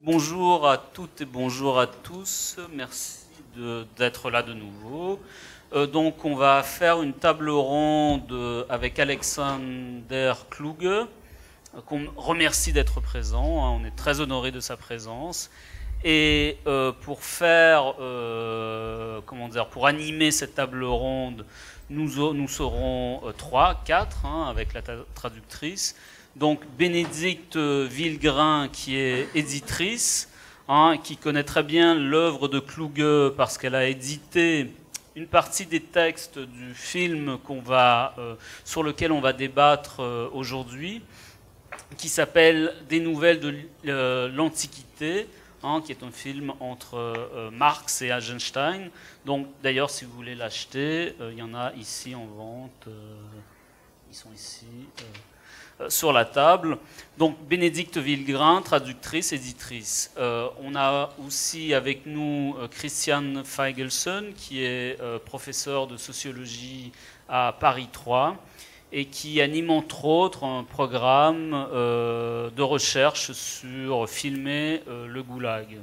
Bonjour à toutes et bonjour à tous. Merci d'être là de nouveau. Donc, on va faire une table ronde avec Alexander Kluge, qu'on remercie d'être présent. On est très honoré de sa présence. Et pour faire, pour animer cette table ronde, nous serons 4, avec la traductrice. Donc Bénédicte Villegrain, qui est éditrice, qui connaît très bien l'œuvre de Kluge parce qu'elle a édité une partie des textes du film sur lequel on va débattre aujourd'hui, qui s'appelle Des nouvelles de l'Antiquité, qui est un film entre Marx et Eisenstein. Donc d'ailleurs, si vous voulez l'acheter, il y en a ici en vente. Ils sont ici. Sur la table. Donc Bénédicte Villegrain, traductrice, éditrice. On a aussi avec nous Christian Feigelson, qui est professeur de sociologie à Paris 3 et qui anime entre autres un programme de recherche sur filmer le goulag.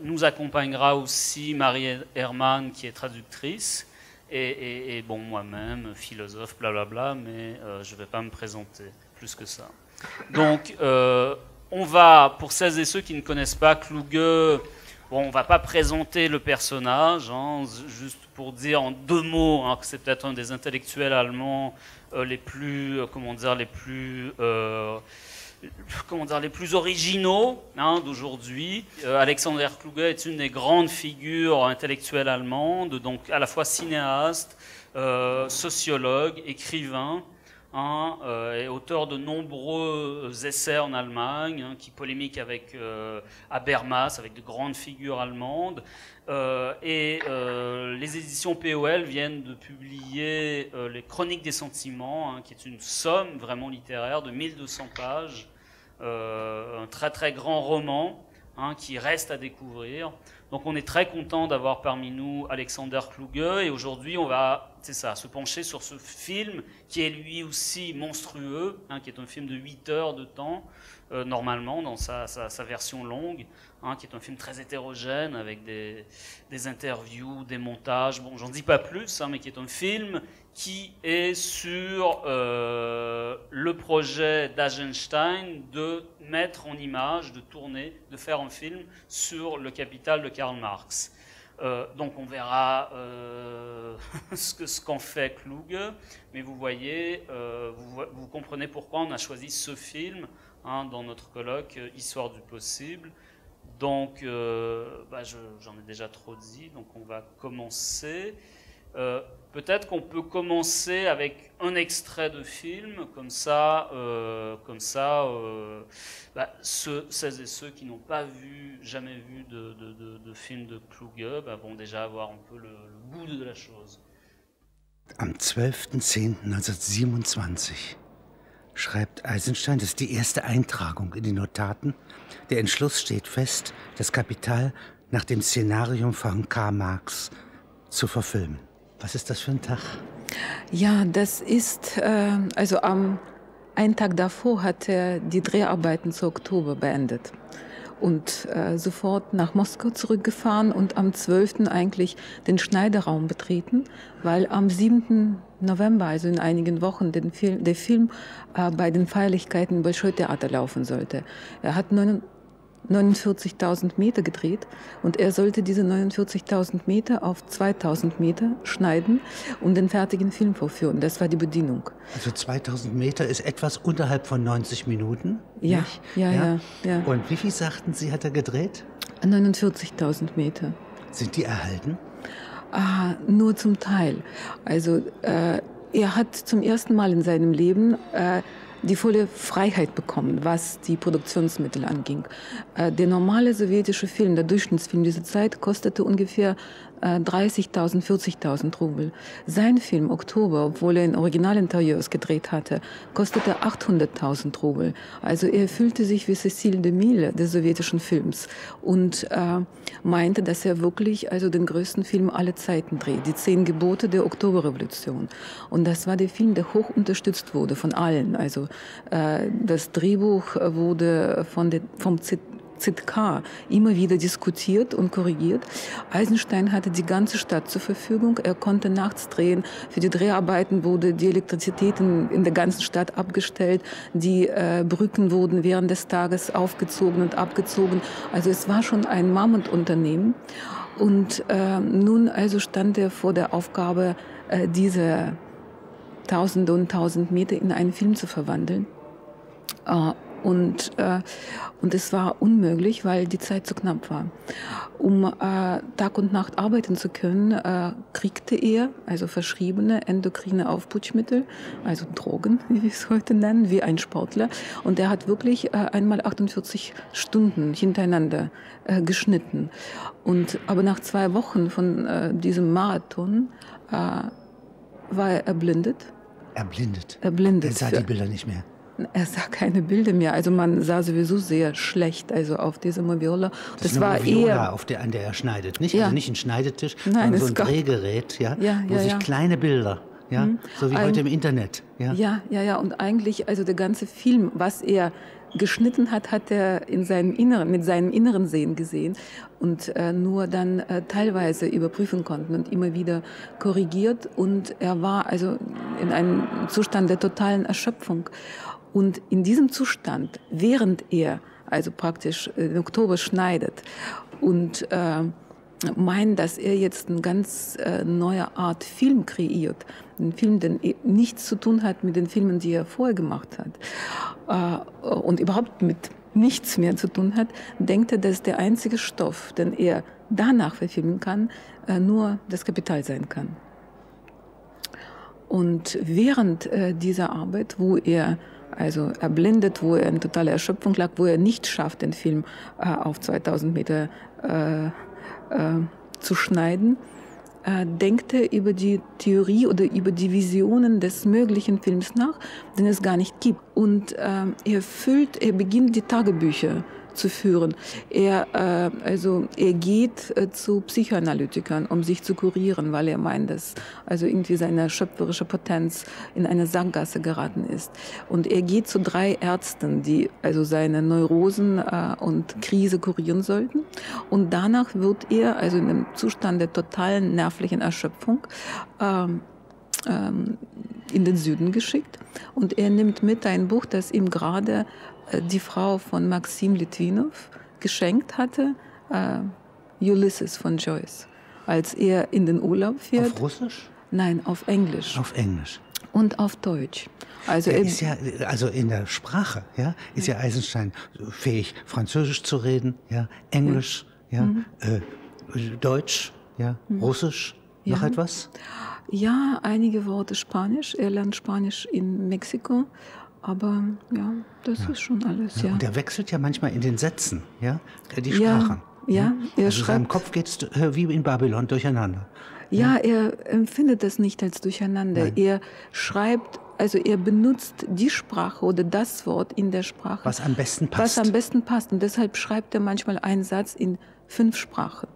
Nous accompagnera aussi Marie Herman, qui est traductrice. Et bon, moi-même, philosophe, blablabla, mais je ne vais pas me présenter plus que ça. Donc, on va, pour celles et ceux qui ne connaissent pas Kluge, on ne va pas présenter le personnage, juste pour dire en 2 mots que c'est peut-être un des intellectuels allemands les plus originaux d'aujourd'hui. Alexander Kluge est une des grandes figures intellectuelles allemandes, donc à la fois cinéaste, sociologue, écrivain, et auteur de nombreux essais en Allemagne, qui polémique avec Habermas, avec de grandes figures allemandes. Les éditions POL viennent de publier les Chroniques des sentiments, qui est une somme vraiment littéraire de 1200 pages, un très très grand roman qui reste à découvrir. Donc on est très content d'avoir parmi nous Alexander Kluge, et aujourd'hui on va se pencher sur ce film qui est lui aussi monstrueux, qui est un film de 8 heures de temps, normalement dans sa version longue, qui est un film très hétérogène avec des interviews, des montages, bon j'en dis pas plus, mais qui est un film qui est sur le projet d'Eisenstein de mettre en image, de tourner, de faire un film sur le Capital de Karl Marx. Donc on verra ce qu'en fait Kluge, mais vous voyez, vous comprenez pourquoi on a choisi ce film dans notre colloque Histoire du possible. Donc j'en ai déjà trop dit, donc on va commencer. Peut-être qu'on peut commencer avec un extrait de film, comme ça, celles et ceux qui n'ont pas jamais vu de film de Kluge vont déjà avoir un peu le goût de la chose. Am 12.10.1927 schreibt Eisenstein, das ist die erste Eintragung in die Notaten. Der Entschluss steht fest, das Kapital nach dem Szenarium von Karl Marx zu verfilmen. Was ist das für ein Tag? Ja, das ist, einen Tag davor hat er die Dreharbeiten zu Oktober beendet und sofort nach Moskau zurückgefahren und am 12. eigentlich den Schneideraum betreten, weil am 7. November, also in einigen Wochen, der Film bei den Feierlichkeiten im Bolschoi-Theater laufen sollte. Er hat 49.000 Meter gedreht und er sollte diese 49.000 Meter auf 2.000 Meter schneiden und den fertigen Film vorführen. Das war die Bedienung. Also 2.000 Meter ist etwas unterhalb von 90 Minuten? Ja, ja. Und wie viel, sagten Sie, hat er gedreht? 49.000 Meter. Sind die erhalten? Nur zum Teil. Also er hat zum ersten Mal in seinem Leben die volle Freiheit bekommen, was die Produktionsmittel anging. Der normale sowjetische Film, der Durchschnittsfilm dieser Zeit, kostete ungefähr 30.000, 40.000 Rubel. Sein Film Oktober, obwohl er in Originalinterieurs gedreht hatte, kostete 800.000 Rubel. Also er fühlte sich wie Cécile DeMille des sowjetischen Films und meinte, dass er wirklich also den größten Film aller Zeiten dreht, die 10 Gebote der Oktoberrevolution. Und das war der Film, der hoch unterstützt wurde von allen. Also das Drehbuch wurde vom ZK immer wieder diskutiert und korrigiert. Eisenstein hatte die ganze Stadt zur Verfügung. Er konnte nachts drehen. Für die Dreharbeiten wurde die Elektrizität in der ganzen Stadt abgestellt. Die Brücken wurden während des Tages aufgezogen und abgezogen. Also es war schon ein Mammutunternehmen. Und nun also stand er vor der Aufgabe, diese Tausende und Tausend Meter in einen Film zu verwandeln. Und es war unmöglich, weil die Zeit zu knapp war. Um Tag und Nacht arbeiten zu können, kriegte er also verschriebene endokrine Aufputschmittel, also Drogen, wie wir es heute nennen, wie ein Sportler. Und er hat wirklich einmal 48 Stunden hintereinander geschnitten. Aber nach 2 Wochen von diesem Marathon war er erblindet. Erblindet? Erblindet. Er sah die Bilder nicht mehr. Er sah keine Bilder mehr. Also man sah sowieso sehr schlecht, also auf dieser Moviola. Das war Moviola, an der er schneidet, nicht? Ja. Also nicht ein Schneidetisch, sondern so ein Drehgerät, wo sich kleine Bilder, so wie heute im Internet. Ja. Und eigentlich, also der ganze Film, was er geschnitten hat, hat er mit seinem inneren Sehen gesehen und nur dann teilweise überprüfen konnten und immer wieder korrigiert. Und er war also in einem Zustand der totalen Erschöpfung. Und in diesem Zustand, während er also praktisch im Oktober schneidet und meint, dass er jetzt eine ganz neue Art Film kreiert, einen Film, der nichts zu tun hat mit den Filmen, die er vorher gemacht hat und überhaupt mit nichts mehr zu tun hat, denkt er, dass der einzige Stoff, den er danach verfilmen kann, nur das Kapital sein kann. Und während dieser Arbeit, wo er also erblindet, wo er in totaler Erschöpfung lag, wo er nicht schafft, den Film auf 2000 Meter zu schneiden, denkt er über die Theorie oder über die Visionen des möglichen Films nach, den es gar nicht gibt. Und er beginnt die Tagebücher zu führen. Er geht zu Psychoanalytikern, um sich zu kurieren, weil er meint, dass also irgendwie seine schöpferische Potenz in eine Sackgasse geraten ist. Und er geht zu 3 Ärzten, die also seine Neurosen und Krise kurieren sollten. Und danach wird er also in einem Zustand der totalen nervlichen Erschöpfung in den Süden geschickt. Und er nimmt mit ein Buch, das ihm gerade die Frau von Maxim Litvinov geschenkt hatte, Ulysses von Joyce, als er in den Urlaub fährt. Auf Russisch? Nein, auf Englisch. Auf Englisch. Und auf Deutsch. Also ist also in der Sprache, ist ja Eisenstein fähig, Französisch zu reden, Englisch, Deutsch, Russisch, noch etwas? Ja, einige Worte Spanisch. Er lernt Spanisch in Mexiko. Aber das ist schon alles, Und er wechselt ja manchmal in den Sätzen, die Sprachen. Er also schreibt, seinem Kopf geht es wie in Babylon durcheinander. Ja, er empfindet das nicht als Durcheinander. Nein. Er schreibt, also er benutzt die Sprache oder das Wort in der Sprache, was am besten passt. Und deshalb schreibt er manchmal einen Satz in 5 Sprachen.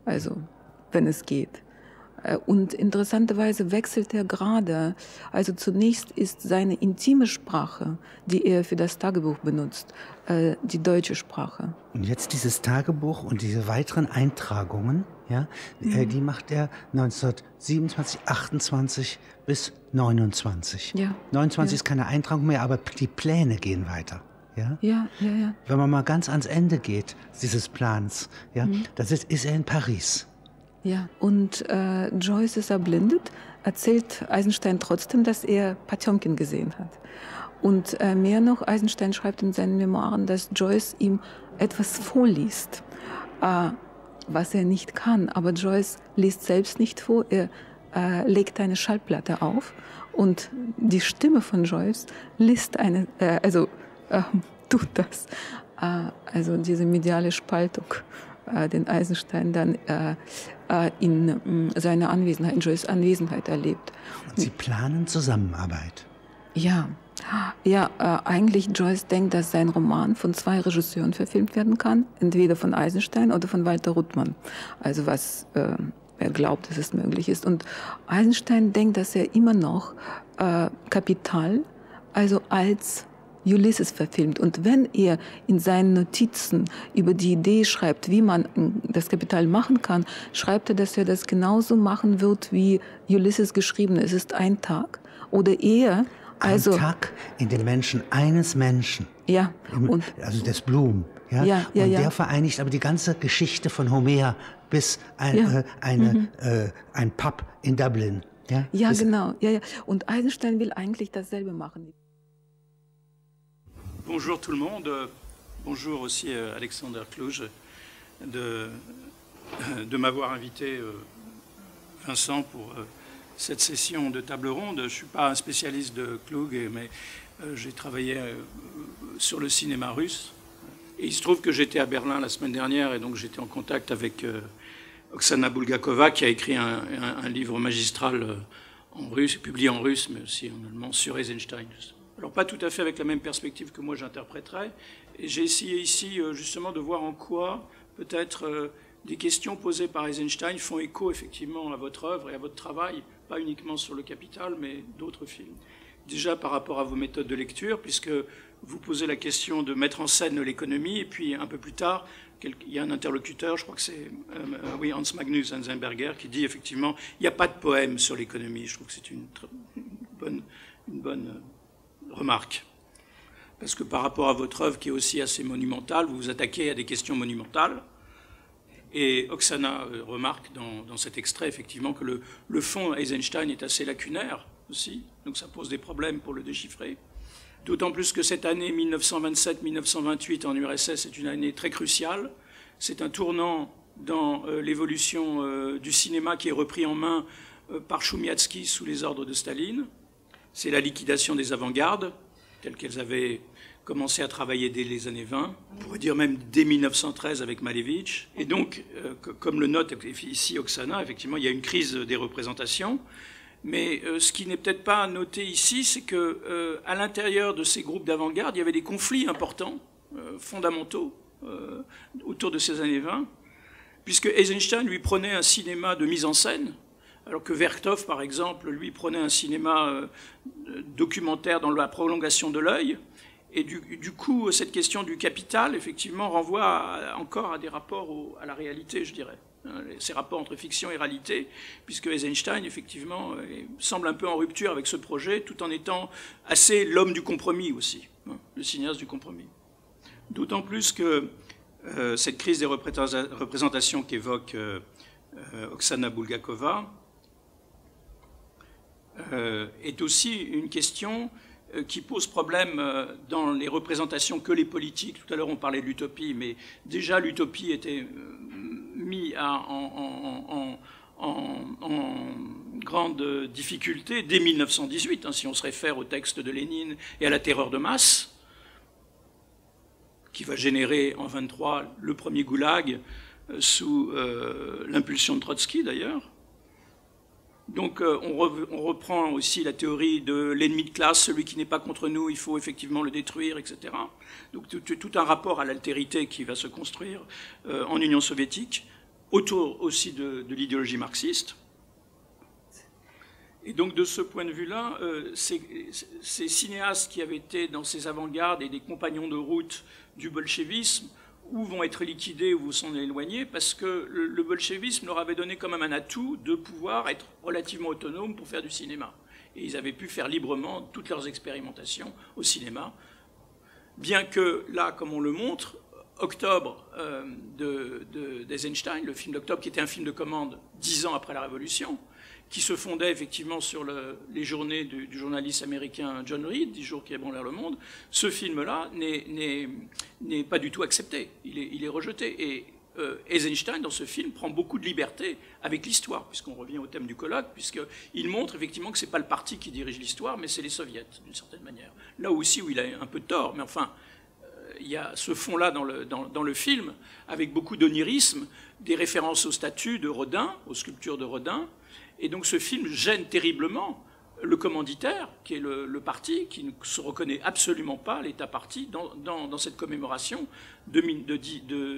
Also, wenn es geht. Und interessanterweise wechselt er gerade. Also zunächst ist seine intime Sprache, die er für das Tagebuch benutzt, die deutsche Sprache. Und jetzt dieses Tagebuch und diese weiteren Eintragungen, die macht er 1927, 28 bis 29. 29 ist keine Eintragung mehr, aber die Pläne gehen weiter. Ja. Wenn man mal ganz ans Ende geht dieses Plans, das ist er in Paris. Ja, und Joyce ist erblindet, erzählt Eisenstein trotzdem, dass er Potjomkin gesehen hat. Und mehr noch, Eisenstein schreibt in seinen Memoiren, dass Joyce ihm etwas vorliest, was er nicht kann. Aber Joyce liest selbst nicht vor, er legt eine Schallplatte auf und die Stimme von Joyce liest tut das. Also diese mediale Spaltung den Eisenstein dann in seiner Anwesenheit, in Joyce' Anwesenheit erlebt. Und Sie planen Zusammenarbeit? Ja. Ja, eigentlich Joyce denkt, dass sein Roman von 2 Regisseuren verfilmt werden kann, entweder von Eisenstein oder von Walter Ruttmann. Also was er glaubt, dass es möglich ist. Und Eisenstein denkt, dass er immer noch Kapital, also als Ulysses verfilmt. Und wenn er in seinen Notizen über die Idee schreibt, wie man das Kapital machen kann, schreibt er, dass er das genauso machen wird, wie Ulysses geschrieben ist. Es ist ein Tag oder eher. Also, ein Tag in den Menschen eines Menschen. Ja. Und also des Blum. Ja? Und der vereinigt aber die ganze Geschichte von Homer bis ein Pub in Dublin. Ja, genau. Ja. Und Eisenstein will eigentlich dasselbe machen. Bonjour tout le monde. Bonjour aussi Alexander Kluge de m'avoir invité, Vincent, pour cette session de table ronde. Je ne suis pas un spécialiste de Kluge, mais j'ai travaillé sur le cinéma russe. Et il se trouve que j'étais à Berlin la semaine dernière, et donc j'étais en contact avec Oksana Bulgakova, qui a écrit un livre magistral en russe, publié en russe, mais aussi en allemand, sur Eisenstein. Alors pas tout à fait avec la même perspective que moi j'interpréterais. Et j'ai essayé ici justement de voir en quoi peut-être des questions posées par Eisenstein font écho effectivement à votre œuvre et à votre travail, pas uniquement sur le Capital, mais d'autres films. Déjà par rapport à vos méthodes de lecture, puisque vous posez la question de mettre en scène l'économie, et puis un peu plus tard, il y a un interlocuteur, je crois que c'est Hans Magnus Enzensberger, qui dit effectivement il n'y a pas de poème sur l'économie. Je trouve que c'est une bonne remarque. Parce que par rapport à votre œuvre, qui est aussi assez monumentale, vous vous attaquez à des questions monumentales. Et Oksana remarque dans cet extrait, effectivement, que le fond Eisenstein est assez lacunaire aussi, donc ça pose des problèmes pour le déchiffrer. D'autant plus que cette année 1927-1928 en URSS est une année très cruciale. C'est un tournant dans l'évolution du cinéma qui est repris en main par Choumiatsky sous les ordres de Staline. C'est la liquidation des avant-gardes, telles qu'elles avaient commencé à travailler dès les années 20, on pourrait dire même dès 1913 avec Malevich. Et donc, comme le note ici Oksana, effectivement, il y a une crise des représentations. Mais ce qui n'est peut-être pas noté ici, c'est qu'à l'intérieur de ces groupes d'avant-garde, il y avait des conflits importants, fondamentaux, autour de ces années 20, puisque Eisenstein lui prenait un cinéma de mise en scène, alors que Vertov, par exemple, lui prenait un cinéma documentaire dans la prolongation de l'œil. Et du coup, cette question du capital, effectivement, renvoie encore à des rapports à la réalité, je dirais. Ces rapports entre fiction et réalité, puisque Eisenstein, effectivement, semble un peu en rupture avec ce projet, tout en étant assez l'homme du compromis aussi, le cinéaste du compromis. D'autant plus que cette crise des représentations qu'évoque Oksana Bulgakova est aussi une question qui pose problème dans les représentations que les politiques. Tout à l'heure, on parlait de l'utopie, mais déjà l'utopie était mise en grande difficulté dès 1918, si on se réfère au texte de Lénine et à la terreur de masse, qui va générer en 1923 le premier goulag sous l'impulsion de Trotsky d'ailleurs. Donc on reprend aussi la théorie de l'ennemi de classe, celui qui n'est pas contre nous, il faut effectivement le détruire, etc. Donc tout un rapport à l'altérité qui va se construire en Union soviétique, autour aussi de l'idéologie marxiste. Et donc de ce point de vue-là, ces cinéastes qui avaient été dans ces avant-gardes et des compagnons de route du bolchevisme, où vont être liquidés ou s'en éloigner, parce que le bolchevisme leur avait donné quand même un atout de pouvoir être relativement autonomes pour faire du cinéma. Et ils avaient pu faire librement toutes leurs expérimentations au cinéma, bien que là, comme on le montre, Octobre d'Eisenstein, le film d'Octobre, qui était un film de commande 10 ans après la Révolution, qui se fondait effectivement sur les journées du journaliste américain John Reed, 10 jours qui ébranlèrent le monde, ce film-là n'est pas du tout accepté, il est rejeté. Et Eisenstein, dans ce film, prend beaucoup de liberté avec l'histoire, puisqu'on revient au thème du colloque, puisqu'il montre effectivement que ce n'est pas le parti qui dirige l'histoire, mais c'est les soviets, d'une certaine manière. Là aussi où il a un peu tort, mais enfin, il y a ce fond-là dans le film, avec beaucoup d'onirisme, des références aux statues de Rodin, aux sculptures de Rodin. Et donc ce film gêne terriblement le commanditaire, qui est le parti, qui ne se reconnaît absolument pas, l'État parti, dans cette commémoration de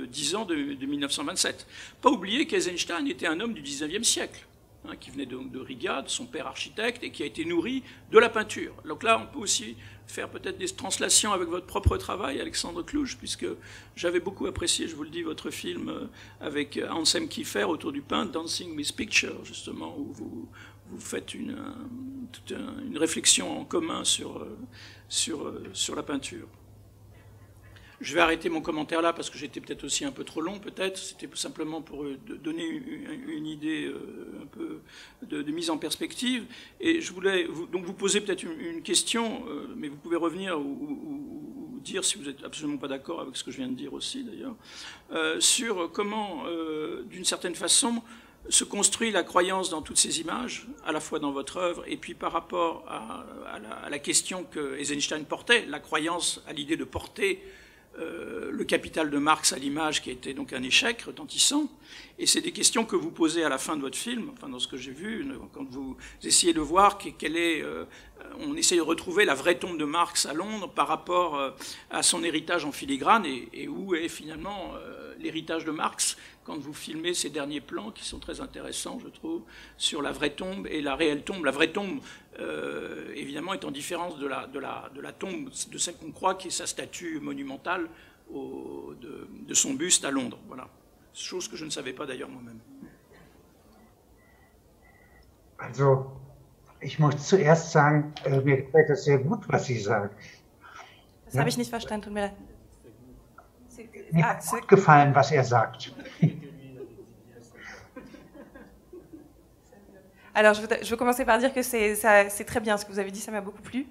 10 ans de 1927. Pas oublier qu'Eisenstein était un homme du 19e siècle, hein, qui venait donc de Riga, de son père architecte, et qui a été nourri de la peinture. Donc là, on peut aussi faire peut-être des translations avec votre propre travail, Alexandre Kluge, puisque j'avais beaucoup apprécié, je vous le dis, votre film avec Anselm Kiefer autour du pain, Dancing with Picture, justement, où vous faites une réflexion en commun sur la peinture. Je vais arrêter mon commentaire là parce que j'étais peut-être aussi un peu trop long, peut-être. C'était simplement pour donner une idée un peu de mise en perspective. Et je voulais donc vous poser peut-être une question, mais vous pouvez revenir ou dire si vous n'êtes absolument pas d'accord avec ce que je viens de dire aussi, d'ailleurs, sur comment, d'une certaine façon, se construit la croyance dans toutes ces images, à la fois dans votre œuvre, et puis par rapport à la question que Eisenstein portait, la croyance à l'idée de porter le Capital de Marx à l'image, qui a été donc un échec retentissant. Et c'est des questions que vous posez à la fin de votre film, enfin dans ce que j'ai vu, quand vous essayez de voir on essaie de retrouver la vraie tombe de Marx à Londres par rapport à son héritage en filigrane, et où est finalement l'héritage de Marx quand vous filmez ces derniers plans qui sont très intéressants, je trouve, sur la vraie tombe et la réelle tombe. La vraie tombe, évidemment, est en différence de la tombe, de celle qu'on croit, qui est sa statue monumentale de son buste à Londres. Voilà. Chose que je ne savais pas d'ailleurs moi-même. Also, ich muss zuerst sagen, mir gefällt das sehr gut, was Sie sagen. Das habe ich nicht verstanden, tut mir leid. Mir hat gut gefallen, was er sagt. Alors, je veux commencer par dire que c'est très bien ce que vous avez dit, ça m'a beaucoup plu.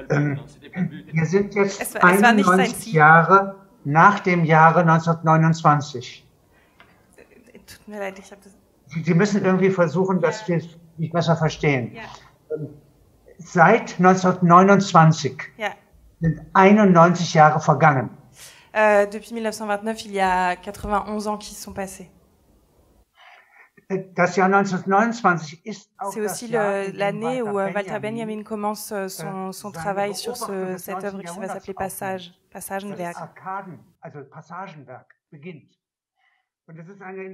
Wir sind jetzt 91 Jahre nach dem Jahre 1929. Tut mir leid, ich habe das... Sie müssen irgendwie versuchen, dass wir es nicht besser verstehen. Ja. Seit 1929 sind 91 Jahre vergangen. Depuis 1929, il y a 91 ans qui sont passés. Das Jahr 1929 ist auch C'est aussi l'année où Walter Benjamin commence son travail sur cette œuvre qui va s'appeler Passagenwerk.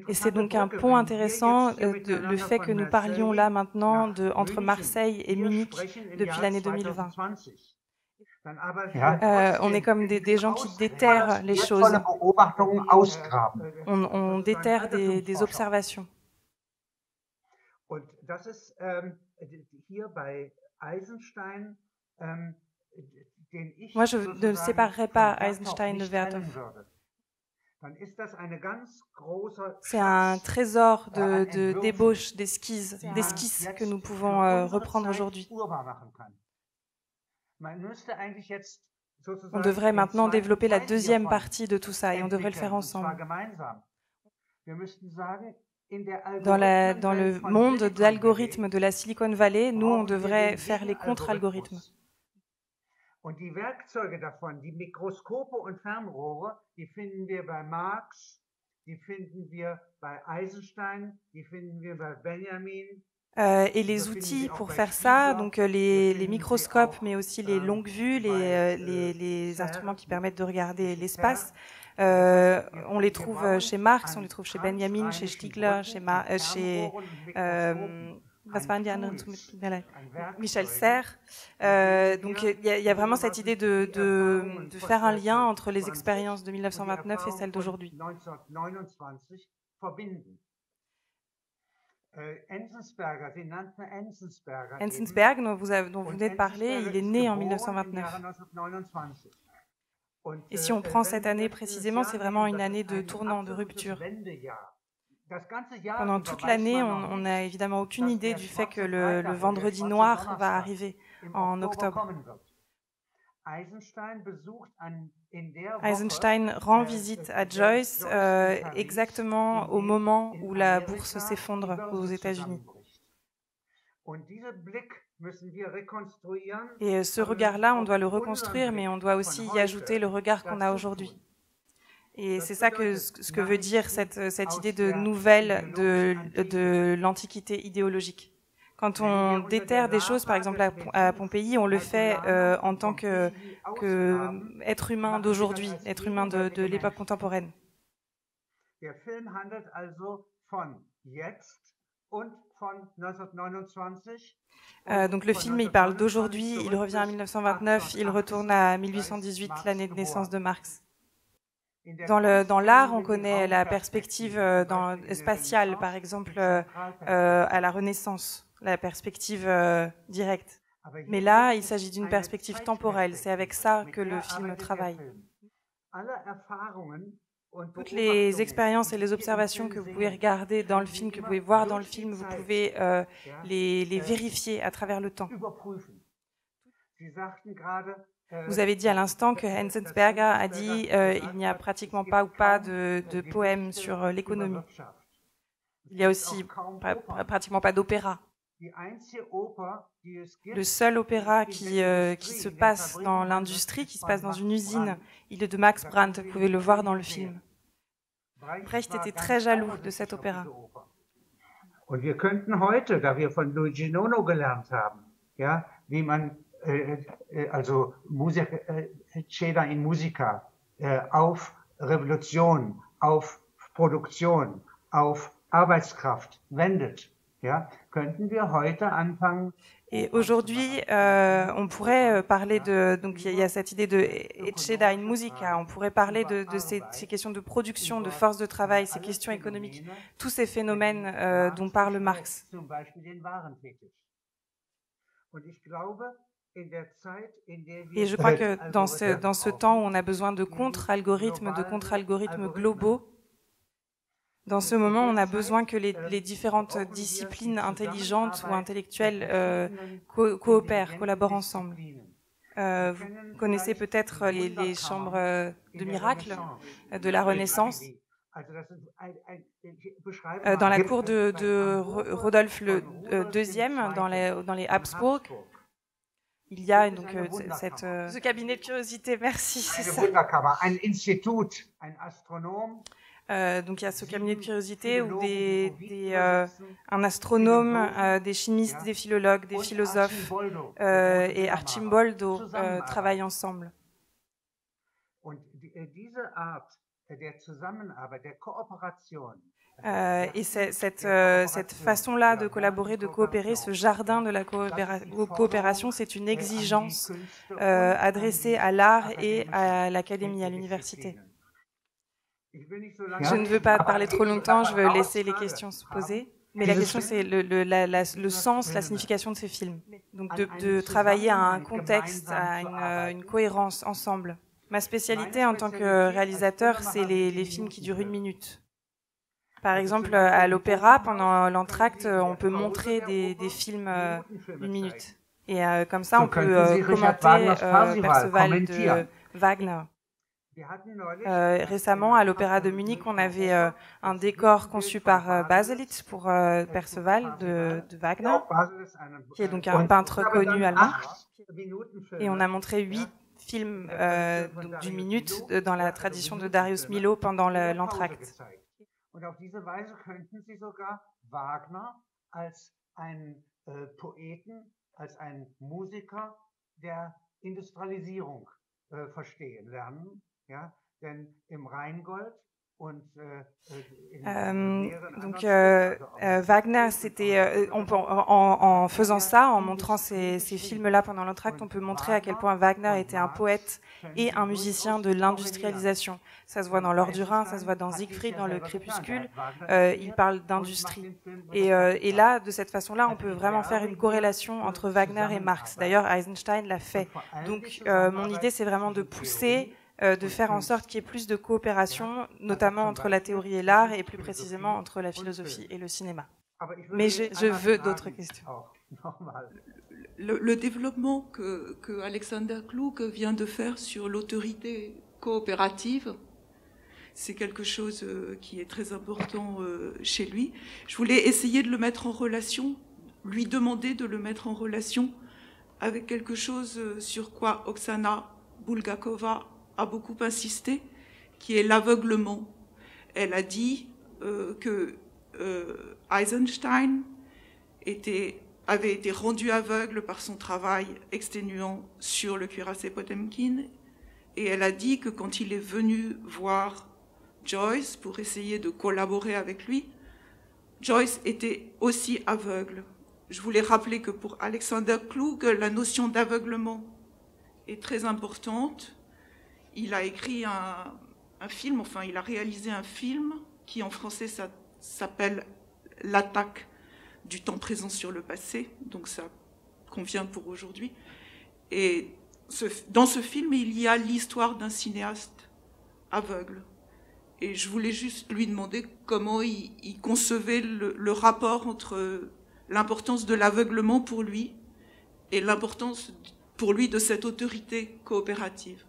Et c'est donc un pont intéressant, le fait que nous parlions là maintenant entre Marseille et Munich depuis l'année 2020. On est comme des gens qui déterrent les choses. On déterre des observations. Moi, je ne séparerai pas Eisenstein de Vertov. C'est un trésor de débauche, d'esquisses que nous pouvons reprendre aujourd'hui. On devrait maintenant développer la deuxième partie de tout ça et on devrait le faire ensemble. Dans le monde de l'algorithme de la Silicon Valley, nous, on devrait faire les contre-algorithmes. Und die Werkzeuge davon, die Mikroskope und Fernrohre, die finden wir bei Marx, die finden wir bei Eisenstein, die finden wir bei Benjamin. Et les outils pour faire ça, donc les microscopes, mais aussi les longues vues, les instruments qui permettent de regarder l'espace, on les trouve chez Marx, on les trouve chez Benjamin, chez Stigler, chez Michel Serres. Donc il y a vraiment cette idée de faire un lien entre les expériences de 1929 et celles d'aujourd'hui. Enzensberger, dont vous venez de parler, il est né en 1929. Et si on prend cette année précisément, c'est vraiment une année de tournant, de rupture. Pendant toute l'année, on n'a évidemment aucune idée du fait que le vendredi noir va arriver en octobre. Eisenstein rend visite à Joyce exactement au moment où la bourse s'effondre aux États-Unis. Et ce regard-là, on doit le reconstruire, mais on doit aussi y ajouter le regard qu'on a aujourd'hui. Et c'est ça ce que veut dire cette idée de nouvelle de l'Antiquité idéologique. Quand on déterre des choses, par exemple à Pompéi, on le fait en tant que être humain d'aujourd'hui, être humain de l'époque contemporaine. Donc le film, il parle d'aujourd'hui, il revient à 1929, il retourne à 1818, l'année de naissance de Marx. Dans l'art, on connaît la perspective spatiale, par exemple, à la Renaissance, la perspective directe. Mais là, il s'agit d'une perspective temporelle. C'est avec ça que le film travaille. Toutes les expériences et les observations que vous pouvez regarder dans le film, que vous pouvez voir dans le film, vous pouvez les vérifier à travers le temps. Vous avez dit à l'instant que Enzensberger a dit il n'y a pratiquement pas ou pas de poèmes sur l'économie. Il y a aussi pratiquement pas d'opéra. Le seul opéra qui se passe dans l'industrie, qui se passe dans une usine, il est de Max Brandt, vous pouvez le voir dans le film. Brecht était très jaloux de cet opéra. Und wir könnten heute, da wir von Luigi Nono gelernt haben, ja, wie man also Ceda in Musica auf Revolution, auf Produktion, auf Arbeitskraft wendet, ja, könnten wir heute anfangen. Et aujourd'hui, on pourrait parler de, donc il y a cette idée de Ceda in Musica, on pourrait parler de ces questions de production, de force de travail, ces questions économiques, tous ces phénomènes dont parle Marx. Et je crois que dans ce temps où on a besoin de contre-algorithmes globaux, dans ce moment, on a besoin que les différentes disciplines intelligentes ou intellectuelles coopèrent, collaborent ensemble. Vous connaissez peut-être les chambres de miracle de la Renaissance. Dans la cour de Rodolphe II, dans les Habsbourg, il y a donc ce cabinet de curiosité. Merci, c'est ça. Donc il y a ce cabinet de curiosité où un astronome, des chimistes, des philologues, des philosophes et Arcimboldo travaillent ensemble. Et cette façon-là de collaborer, de coopérer, ce jardin de la coopération, c'est une exigence adressée à l'art et à l'académie, à l'université. Je ne veux pas parler trop longtemps, je veux laisser les questions se poser. Mais la question, c'est le sens, la signification de ces films. Donc de travailler à un contexte, à une cohérence ensemble. Ma spécialité en tant que réalisateur, c'est les films qui durent 1 minute. Par exemple, à l'opéra, pendant l'entracte, on peut montrer des films 1 minute. Et comme ça, on peut commenter Perceval de Wagner. Récemment, à l'Opéra de Munich, on avait un décor conçu par Baselitz pour Perceval de Wagner, qui est donc un peintre connu allemand. Et on a montré 8 films d'1 minute dans la tradition de Darius Milhaud pendant l'entracte. Und auf diese Weise könnten Sie sogar Wagner als einen Poeten, als einen Musiker der Industrialisierung verstehen lernen, ja, denn im Rheingold und donc Wagner, c'était en faisant ça, en montrant ces films-là pendant l'entracte, on peut montrer à quel point Wagner était un poète et un musicien de l'industrialisation. Ça se voit dans L'Or du Rhin, ça se voit dans Siegfried, dans Le Crépuscule. Il parle d'industrie. Et là, de cette façon-là, on peut vraiment faire une corrélation entre Wagner et Marx. D'ailleurs, Eisenstein l'a fait. Donc, mon idée, c'est vraiment de pousser, de faire en sorte qu'il y ait plus de coopération, notamment entre la théorie et l'art, et plus précisément entre la philosophie et le cinéma. Mais je veux d'autres questions. Le développement que Alexander Kluge vient de faire sur l'autorité coopérative, c'est quelque chose qui est très important chez lui. Je voulais essayer de le mettre en relation, lui demander de le mettre en relation avec quelque chose sur quoi Oksana Bulgakova a beaucoup insisté, qui est l'aveuglement. Elle a dit que Eisenstein avait été rendu aveugle par son travail exténuant sur le cuirassé Potemkin, et elle a dit que quand il est venu voir Joyce pour essayer de collaborer avec lui, Joyce était aussi aveugle. Je voulais rappeler que pour Alexander Klug, la notion d'aveuglement est très importante. Il a écrit un film, enfin il a réalisé un film qui en français s'appelle « L'attaque du temps présent sur le passé », donc ça convient pour aujourd'hui. Et dans ce film, il y a l'histoire d'un cinéaste aveugle. Et je voulais juste lui demander comment il concevait le rapport entre l'importance de l'aveuglement pour lui et l'importance pour lui de cette autorité coopérative.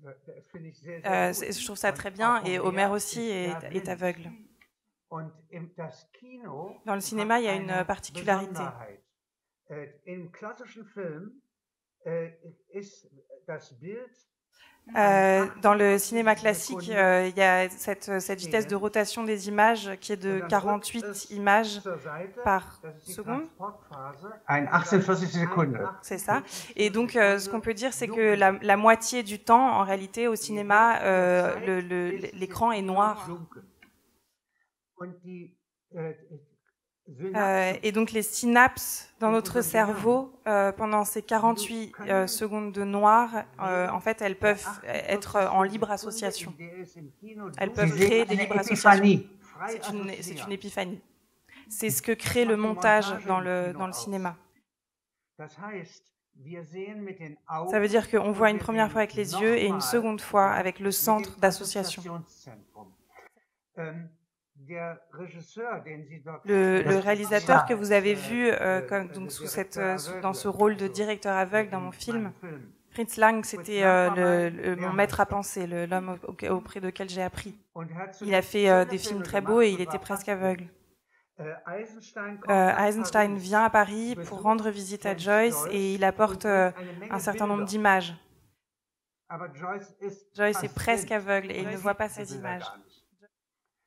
Je trouve ça très bien, et Homer aussi est aveugle. Dans le cinéma, il y a une particularité. Dans le cinéma classique, il y a cette vitesse de rotation des images qui est de 48 images par seconde. C'est ça. Et donc, ce qu'on peut dire, c'est que la moitié du temps, en réalité, au cinéma, l'écran est noir. Et donc les synapses dans notre cerveau, pendant ces 48 secondes de noir, en fait, elles peuvent être en libre association. Elles peuvent créer des libres associations. C'est une épiphanie. C'est ce que crée le montage dans le cinéma. Ça veut dire qu'on voit une première fois avec les yeux et une seconde fois avec le centre d'association. Le réalisateur que vous avez vu donc dans ce rôle de directeur aveugle dans mon film, Fritz Lang, c'était mon maître à penser, l'homme auprès de lequel j'ai appris. Il a fait des films très beaux et il était presque aveugle. Eisenstein vient à Paris pour rendre visite à Joyce et il apporte un certain nombre d'images. Joyce est presque aveugle et il ne voit pas ces images.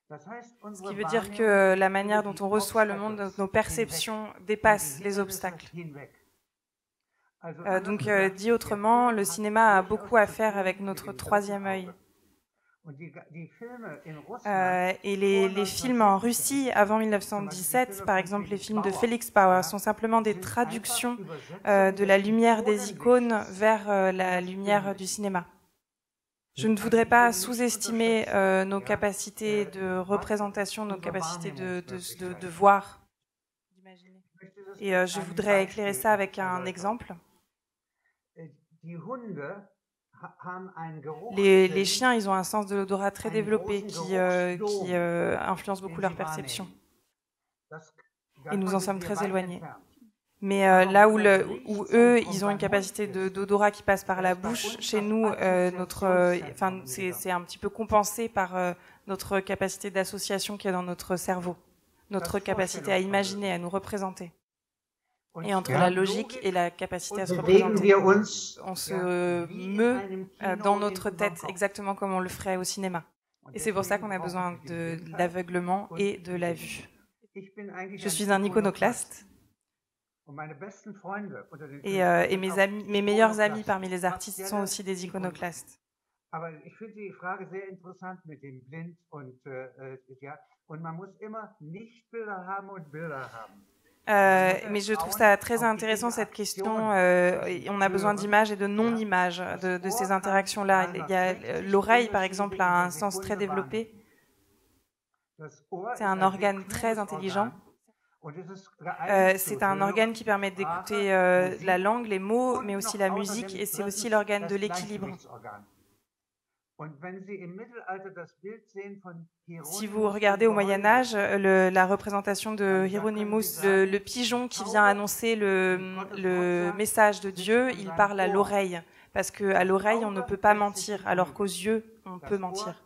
Ce qui veut dire que la manière dont on reçoit le monde, nos perceptions dépassent les obstacles. Donc, dit autrement, le cinéma a beaucoup à faire avec notre troisième œil. Et les films en Russie avant 1917, par exemple les films de Félix Bauer, sont simplement des traductions de la lumière des icônes vers la lumière du cinéma. Je ne voudrais pas sous-estimer nos capacités de représentation, nos capacités de voir, d'imaginer. Et je voudrais éclairer ça avec un exemple. Les chiens, ils ont un sens de l'odorat très développé qui influence beaucoup leur perception. Et nous en sommes très éloignés. Mais là où eux, ils ont une capacité d'odorat qui passe par la bouche, chez nous, c'est un petit peu compensé par notre capacité d'association qui est dans notre cerveau, notre capacité à imaginer, à nous représenter. Et entre la logique et la capacité à se représenter, on se meut dans notre tête exactement comme on le ferait au cinéma. Et c'est pour ça qu'on a besoin de l'aveuglement et de la vue. Je suis un iconoclaste. Et mes meilleurs amis parmi les artistes sont aussi des iconoclastes. Mais je trouve ça très intéressant, cette question. On a besoin d'images et de non-images de ces interactions-là. L'oreille, par exemple, a un sens très développé. C'est un organe très intelligent. C'est un organe qui permet d'écouter la langue, les mots, mais aussi la musique, et c'est aussi l'organe de l'équilibre. Si vous regardez au Moyen-Âge, la représentation de Hieronymus, le pigeon qui vient annoncer le message de Dieu, il parle à l'oreille, parce qu'à l'oreille, on ne peut pas mentir, alors qu'aux yeux, on peut mentir.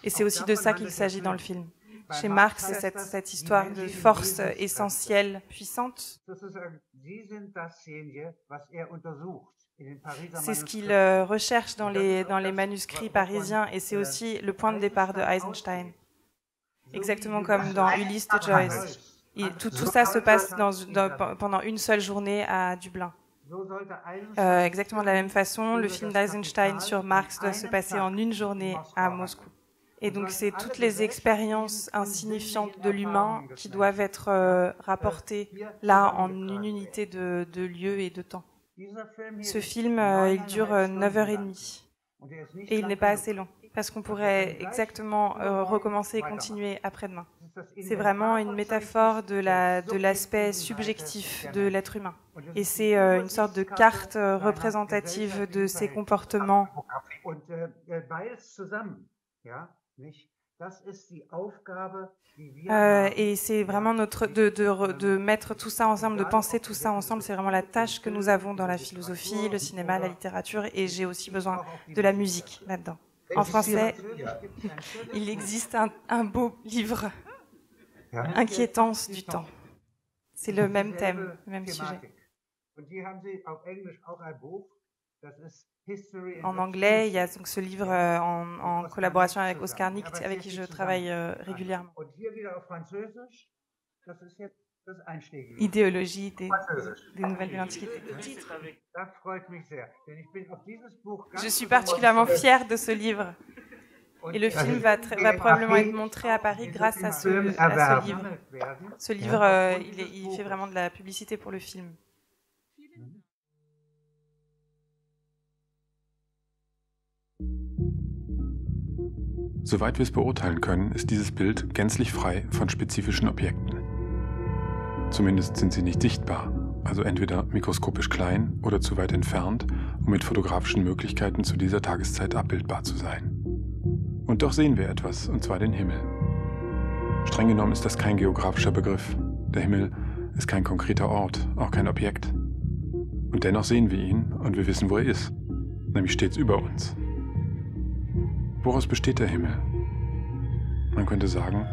Et c'est aussi de ça qu'il s'agit dans le film. Chez Marx, c'est cette histoire de force essentielle, puissante. C'est ce qu'il recherche dans les manuscrits parisiens et c'est aussi le point de départ de Eisenstein. Exactement comme dans Ulysse de Joyce. Tout ça se passe pendant une seule journée à Dublin. Exactement de la même façon, le film d'Eisenstein sur Marx doit se passer en une journée à Moscou. Et donc c'est toutes les expériences insignifiantes de l'humain qui doivent être rapportées là en une unité de lieu et de temps. Ce film, il dure 9h30 et il n'est pas assez long parce qu'on pourrait exactement recommencer et continuer après-demain. C'est vraiment une métaphore de l'aspect subjectif de l'être humain. Et c'est une sorte de carte représentative de ses comportements. Et c'est vraiment de mettre tout ça ensemble, de penser tout ça ensemble. C'est vraiment la tâche que nous avons dans la philosophie, le cinéma, la littérature. Et j'ai aussi besoin de la musique là-dedans. En français, il existe un beau livre, Inquiétance du temps. C'est le même thème, le même sujet. En anglais, il y a donc ce livre en collaboration avec Oskar Nikt, avec qui je travaille régulièrement. Idéologie des nouvelles de l'Antiquité. Je suis particulièrement fière de ce livre. Et le film va probablement être montré à Paris grâce à ce livre. Ce livre, il fait vraiment de la publicité pour le film. Soweit wir es beurteilen können, ist dieses Bild gänzlich frei von spezifischen Objekten. Zumindest sind sie nicht sichtbar, also entweder mikroskopisch klein oder zu weit entfernt, um mit fotografischen Möglichkeiten zu dieser Tageszeit abbildbar zu sein. Und doch sehen wir etwas, und zwar den Himmel. Streng genommen ist das kein geografischer Begriff. Der Himmel ist kein konkreter Ort, auch kein Objekt. Und dennoch sehen wir ihn und wir wissen, wo er ist, nämlich stets über uns. Woraus besteht der Himmel? Man könnte sagen,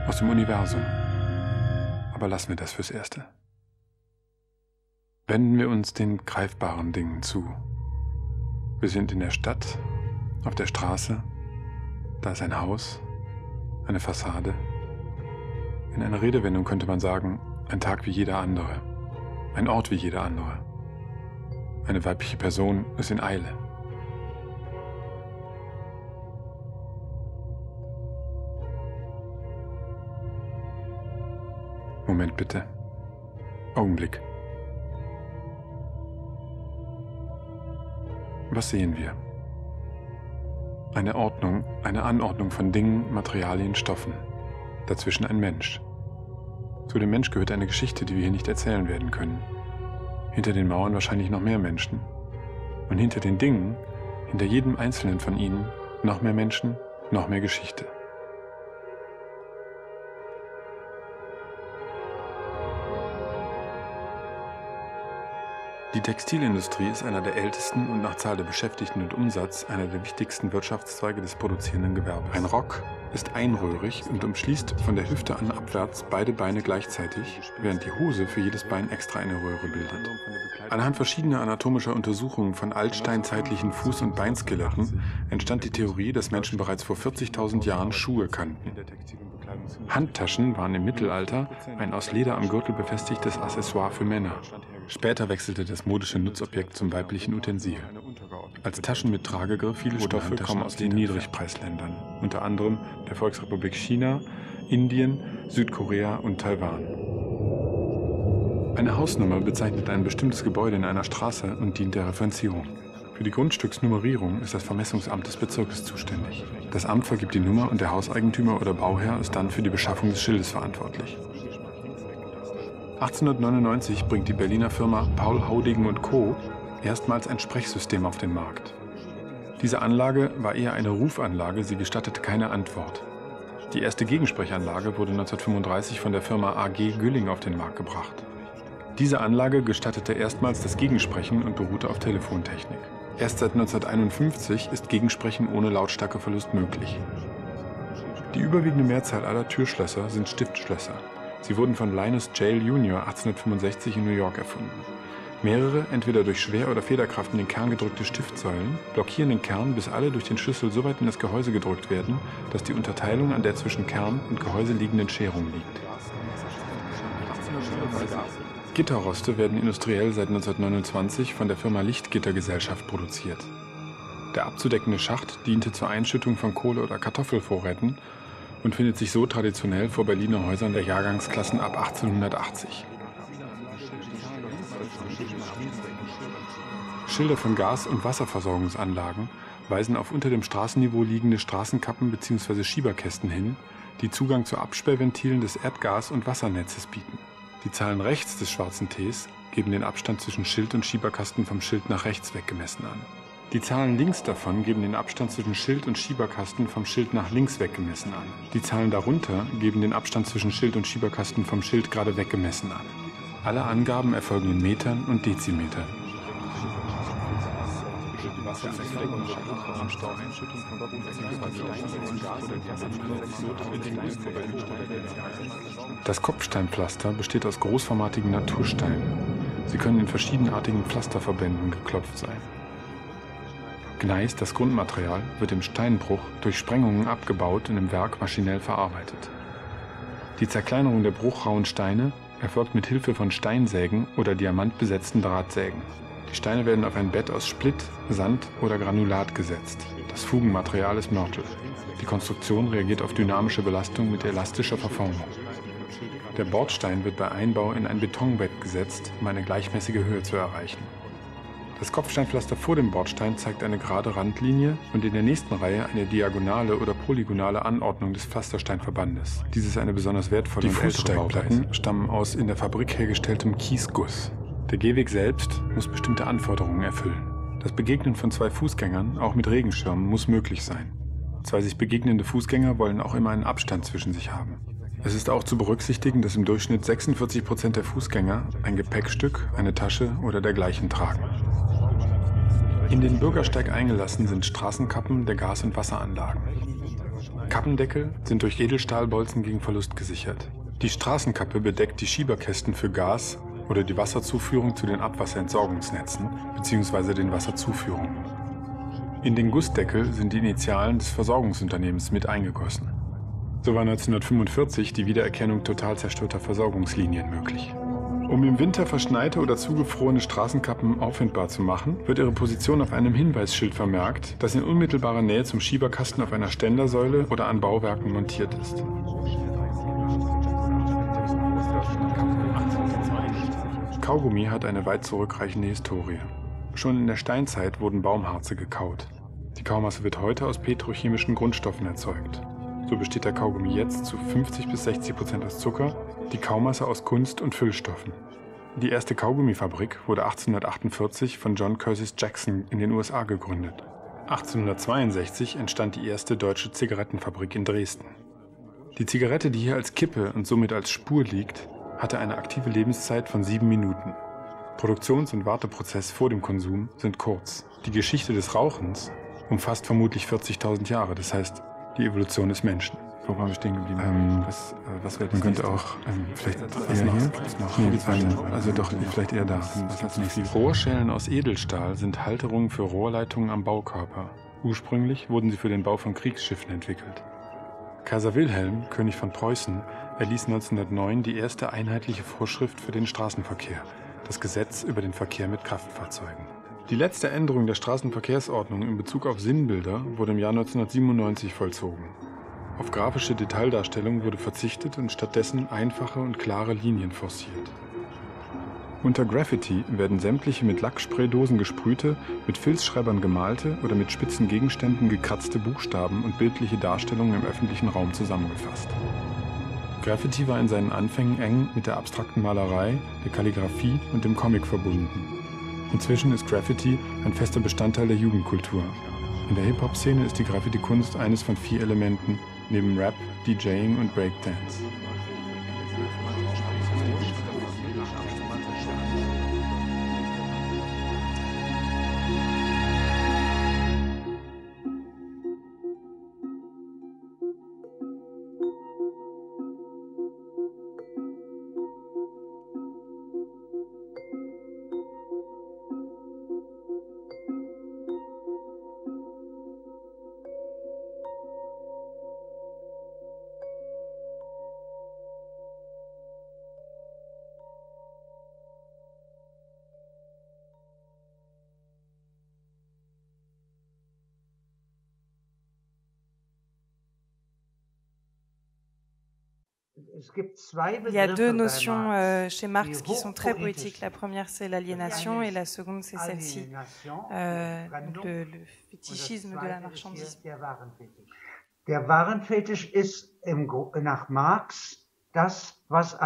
aus dem Universum. Aber lassen wir das fürs Erste. Wenden wir uns den greifbaren Dingen zu. Wir sind in der Stadt, auf der Straße. Da ist ein Haus, eine Fassade. In einer Redewendung könnte man sagen, ein Tag wie jeder andere. Ein Ort wie jeder andere. Eine weibliche Person ist in Eile. Moment bitte. Augenblick. Was sehen wir? Eine Ordnung, eine Anordnung von Dingen, Materialien, Stoffen. Dazwischen ein Mensch. Zu dem Mensch gehört eine Geschichte, die wir hier nicht erzählen werden können. Hinter den Mauern wahrscheinlich noch mehr Menschen. Und hinter den Dingen, hinter jedem einzelnen von ihnen, noch mehr Menschen, noch mehr Geschichte. Die Textilindustrie ist einer der ältesten und nach Zahl der Beschäftigten und Umsatz einer der wichtigsten Wirtschaftszweige des produzierenden Gewerbes. Ein Rock ist einröhrig und umschließt von der Hüfte an abwärts beide Beine gleichzeitig, während die Hose für jedes Bein extra eine Röhre bildet. Anhand verschiedener anatomischer Untersuchungen von altsteinzeitlichen Fuß- und Beinskeletten entstand die Theorie, dass Menschen bereits vor 40.000 Jahren Schuhe kannten. Handtaschen waren im Mittelalter ein aus Leder am Gürtel befestigtes Accessoire für Männer. Später wechselte das modische Nutzobjekt zum weiblichen Utensil. Als Taschen mit Tragegriff viele Stoffe kommen aus den Niedrigpreisländern, unter anderem der Volksrepublik China, Indien, Südkorea und Taiwan. Eine Hausnummer bezeichnet ein bestimmtes Gebäude in einer Straße und dient der Referenzierung. Für die Grundstücksnummerierung ist das Vermessungsamt des Bezirkes zuständig. Das Amt vergibt die Nummer und der Hauseigentümer oder Bauherr ist dann für die Beschaffung des Schildes verantwortlich. 1899 bringt die Berliner Firma Paul Haudegen & Co. erstmals ein Sprechsystem auf den Markt. Diese Anlage war eher eine Rufanlage, sie gestattete keine Antwort. Die erste Gegensprechanlage wurde 1935 von der Firma AG Gülling auf den Markt gebracht. Diese Anlage gestattete erstmals das Gegensprechen und beruhte auf Die überwiegende Mehrzahl aller Türschlösser sind Stiftschlösser. Sie wurden von Linus Yale Jr. 1865 in New York erfunden. Mehrere, entweder durch Schwer- oder Federkraft in den Kern gedrückte Stiftsäulen, blockieren den Kern, bis alle durch den Schlüssel so weit in das Gehäuse gedrückt werden, dass die Unterteilung an der zwischen Kern und Gehäuse liegenden Scherung liegt. Gitterroste werden industriell seit 1929 von der Firma Lichtgittergesellschaft produziert. Der abzudeckende Schacht diente zur Einschüttung von Kohle- oder Kartoffelvorräten und findet sich so traditionell vor Berliner Häusern der Jahrgangsklassen ab 1880. Schilder von Gas- und Wasserversorgungsanlagen weisen auf unter dem Straßenniveau liegende Straßenkappen bzw. Schieberkästen hin, die Zugang zu Absperrventilen des Erdgas- und Wassernetzes bieten. Die Zahlen rechts des schwarzen Ts geben den Abstand zwischen Schild und Schieberkasten vom Schild nach rechts weg gemessen an. Die Zahlen links davon geben den Abstand zwischen Schild und Schieberkasten vom Schild nach links weg gemessen an. Die Zahlen darunter geben den Abstand zwischen Schild und Schieberkasten vom Schild gerade weg gemessen an. Alle Angaben erfolgen in Metern und Dezimetern. Das Kopfsteinpflaster besteht aus großformatigen Natursteinen. Sie können in verschiedenartigen Pflasterverbänden geklopft sein. Gneis, das Grundmaterial, wird im Steinbruch durch Sprengungen abgebaut und im Werk maschinell verarbeitet. Die Zerkleinerung der bruchrauen Steine erfolgt mit Hilfe von Steinsägen oder diamantbesetzten Drahtsägen. Die Steine werden auf ein Bett aus Splitt, Sand oder Granulat gesetzt. Das Fugenmaterial ist Mörtel. Die Konstruktion reagiert auf dynamische Belastung mit elastischer Verformung. Der Bordstein wird bei Einbau in ein Betonbett gesetzt, um eine gleichmäßige Höhe zu erreichen. Das Kopfsteinpflaster vor dem Bordstein zeigt eine gerade Randlinie und in der nächsten Reihe eine diagonale oder polygonale Anordnung des Pflastersteinverbandes. Dies ist eine besonders wertvolle und ältere Bauplatten stammen aus in der Fabrik hergestelltem Kiesguss. Der Gehweg selbst muss bestimmte Anforderungen erfüllen. Das Begegnen von zwei Fußgängern, auch mit Regenschirmen, muss möglich sein. Zwei sich begegnende Fußgänger wollen auch immer einen Abstand zwischen sich haben. Es ist auch zu berücksichtigen, dass im Durchschnitt 46% der Fußgänger ein Gepäckstück, eine Tasche oder dergleichen tragen. In den Bürgersteig eingelassen sind Straßenkappen der Gas- und Wasseranlagen. Kappendeckel sind durch Edelstahlbolzen gegen Verlust gesichert. Die Straßenkappe bedeckt die Schieberkästen für Gas oder die Wasserzuführung zu den Abwasserentsorgungsnetzen bzw. den Wasserzuführungen. In den Gussdeckel sind die Initialen des Versorgungsunternehmens mit eingegossen. So war 1945 die Wiedererkennung total zerstörter Versorgungslinien möglich. Um im Winter verschneite oder zugefrorene Straßenkappen auffindbar zu machen, wird ihre Position auf einem Hinweisschild vermerkt, das in unmittelbarer Nähe zum Schieberkasten auf einer Ständersäule oder an Bauwerken montiert ist. Kaugummi hat eine weit zurückreichende Historie. Schon in der Steinzeit wurden Baumharze gekaut. Die Kaumasse wird heute aus petrochemischen Grundstoffen erzeugt. So besteht der Kaugummi jetzt zu 50-60% aus Zucker, die Kaumasse aus Kunst- und Füllstoffen. Die erste Kaugummifabrik wurde 1848 von John Curtis Jackson in den USA gegründet. 1862 entstand die erste deutsche Zigarettenfabrik in Dresden. Die Zigarette, die hier als Kippe und somit als Spur liegt, hatte eine aktive Lebenszeit von 7 Minuten. Produktions- und Warteprozess vor dem Konsum sind kurz. Die Geschichte des Rauchens umfasst vermutlich 40.000 Jahre, das heißt die Evolution des Menschen. Wo waren wir stehen geblieben? Was wäre das? Man könnte auch vielleicht eher hier? Also doch vielleicht eher da. Rohrschellen aus Edelstahl sind Halterungen für Rohrleitungen am Baukörper. Ursprünglich wurden sie für den Bau von Kriegsschiffen entwickelt. Kaiser Wilhelm, König von Preußen, erließ 1909 die erste einheitliche Vorschrift für den Straßenverkehr, das Gesetz über den Verkehr mit Kraftfahrzeugen. Die letzte Änderung der Straßenverkehrsordnung in Bezug auf Sinnbilder wurde im Jahr 1997 vollzogen. Auf grafische Detaildarstellung wurde verzichtet und stattdessen einfache und klare Linien forciert. Unter Graffiti werden sämtliche mit Lackspraydosen gesprühte, mit Filzschreibern gemalte oder mit spitzen Gegenständen gekratzte Buchstaben und bildliche Darstellungen im öffentlichen Raum zusammengefasst. Graffiti war in seinen Anfängen eng mit der abstrakten Malerei, der Kalligraphie und dem Comic verbunden. Inzwischen ist Graffiti ein fester Bestandteil der Jugendkultur. In der Hip-Hop-Szene ist die Graffiti-Kunst eines von 4 Elementen, neben Rap, DJing und Breakdance. Il y a deux notions chez Marx qui sont très poétiques. La première, c'est l'aliénation, et la seconde, c'est celle-ci, le fétichisme de la marchandise. Der Warenfetisch ist nach Marx das, was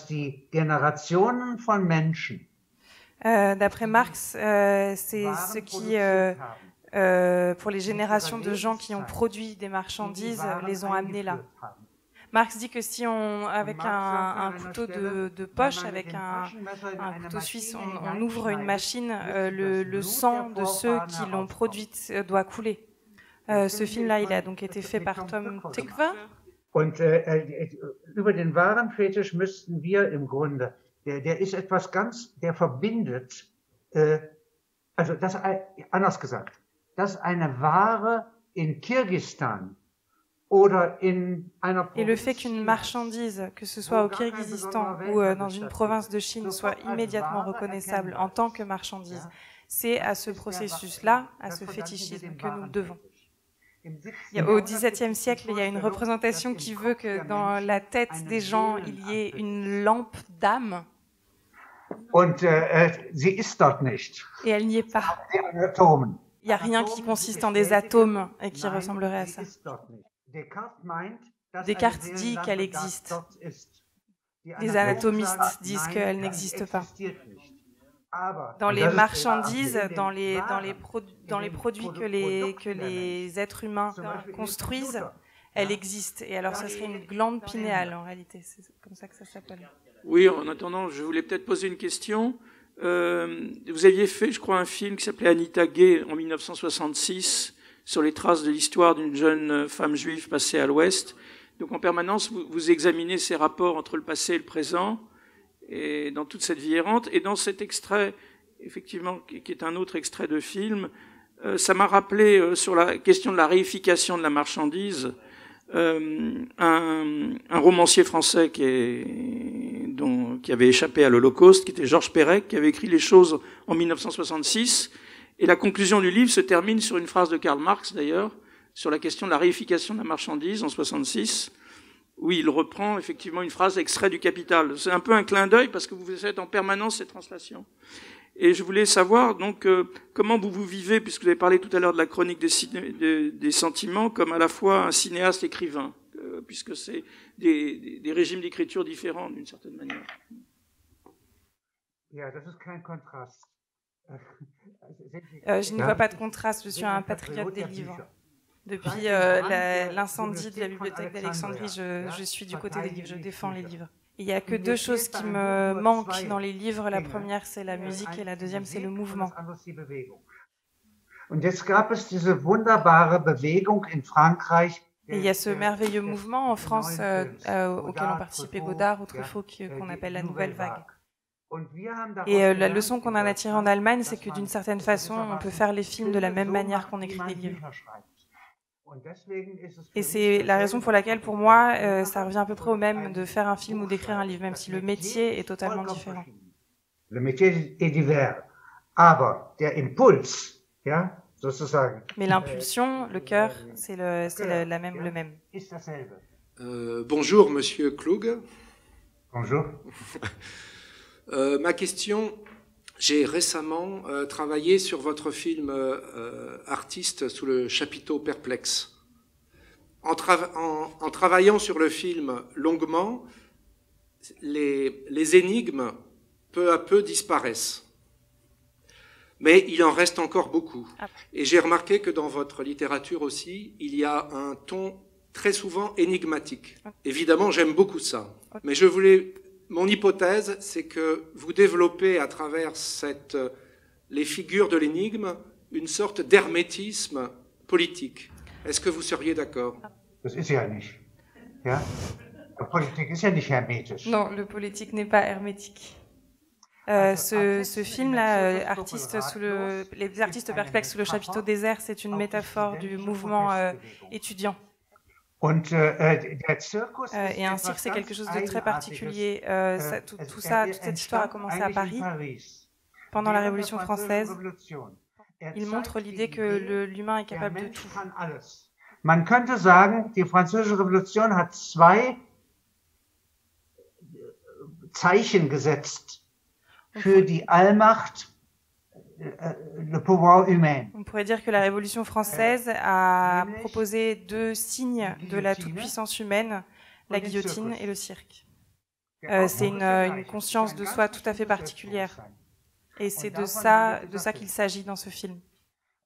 die Generationen von Menschen. D'après Marx, c'est ce qui, pour les générations de gens qui ont produit des marchandises, les ont amenés là. Marx dit que si avec un couteau de poche, avec un couteau suisse, on ouvre une machine, le sang de ceux qui l'ont produite doit couler. Ce film-là, il a donc été fait par Tom Tykwer. Und über den Warenfetisch müssten wir im Grunde, der ist etwas der verbindet, also anders gesagt, dass eine Ware in Kirgisistan oder in einer Provinz, et le fait qu'une marchandise, que ce soit au Kirghizistan ou dans une province de Chine, soit immédiatement reconnaissable en tant que marchandise, c'est à ce processus-là, à ce fétichisme que nous devons. Au XVIIe siècle, il y a une représentation qui veut que dans la tête des gens, il y ait une lampe d'âme. Und sie ist dort nicht. Et elle n'y est pas. Atomen. Il n'y a rien qui consiste en des atomes et qui ressemblerait à ça. Descartes dit qu'elle existe. Les anatomistes disent qu'elle n'existe pas. Dans les marchandises, dans les produits que les êtres humains construisent, elle existe. Et alors, ça serait une glande pinéale, en réalité. C'est comme ça que ça s'appelle. Oui, en attendant, je voulais peut-être poser une question. Vous aviez fait, je crois, un film qui s'appelait Anita Gay en 1966 sur les traces de l'histoire d'une jeune femme juive passée à l'Ouest. Donc, en permanence, vous examinez ces rapports entre le passé et le présent, et dans toute cette vie errante. Et dans cet extrait, effectivement, qui est un autre extrait de film, ça m'a rappelé, sur la question de la réification de la marchandise, un romancier français qui avait échappé à l'Holocauste, qui était Georges Perec, qui avait écrit Les choses en 1966. Et la conclusion du livre se termine sur une phrase de Karl Marx, d'ailleurs, sur la question de la réification de la marchandise en 66. Oui, il reprend effectivement une phrase extrait du Capital. C'est un peu un clin d'œil parce que vous faites en permanence ces translations. Et je voulais savoir donc comment vous vivez, puisque vous avez parlé tout à l'heure de la chronique des sentiments, comme à la fois un cinéaste écrivain, puisque c'est des régimes d'écriture différents d'une certaine manière. Je n'y vois pas de contraste. Je suis un patriote des livres. Depuis l'incendie de la bibliothèque d'Alexandrie, je suis du côté des livres, je défends les livres. Il n'y a que deux choses qui me manquent dans les livres. La première, c'est la musique, et la deuxième, c'est le mouvement. Et il y a ce merveilleux mouvement en France auquel ont participé Godard ou Truffaut, qu'on appelle la Nouvelle Vague. Et la leçon qu'on en a tirée en Allemagne, c'est que d'une certaine façon, on peut faire les films de la même manière qu'on écrit des livres. Et c'est la raison pour laquelle, pour moi, ça revient à peu près au même de faire un film ou d'écrire un livre, même si le métier est totalement différent. Le métier est divers, aber der Impuls, ja, sozusagen. Mais l'impulsion, le cœur, c'est le même. Bonjour, Monsieur Klug. Bonjour. Ma question, j'ai récemment travaillé sur votre film Artiste sous le chapiteau perplexe. En travaillant sur le film longuement, les énigmes peu à peu disparaissent. Mais il en reste encore beaucoup. Et j'ai remarqué que dans votre littérature aussi, il y a un ton très souvent énigmatique. Évidemment, j'aime beaucoup ça. Mais mon hypothèse, c'est que vous développez à travers les figures de l'énigme une sorte d'hermétisme politique. Est-ce que vous seriez d'accord? Das ist ja nicht. Ja? La politique ist ja nicht hermetisch. Non, le politique n'est pas hermétique. Ce film-là, les artistes perplexes sous le chapiteau désert, c'est une métaphore du mouvement étudiant. Et un cirque, c'est quelque chose de très particulier. Toute cette histoire a commencé à Paris, pendant la Révolution française. Il montre l'idée que l'humain est capable de tout. Man könnte sagen, die Französische Revolution hat zwei Zeichen gesetzt für die Allmacht, le pouvoir humain. On pourrait dire que la Révolution française a proposé deux signes de la toute-puissance humaine, la guillotine et le cirque. C'est une conscience de soi tout à fait particulière. Et c'est de ça qu'il s'agit dans ce film.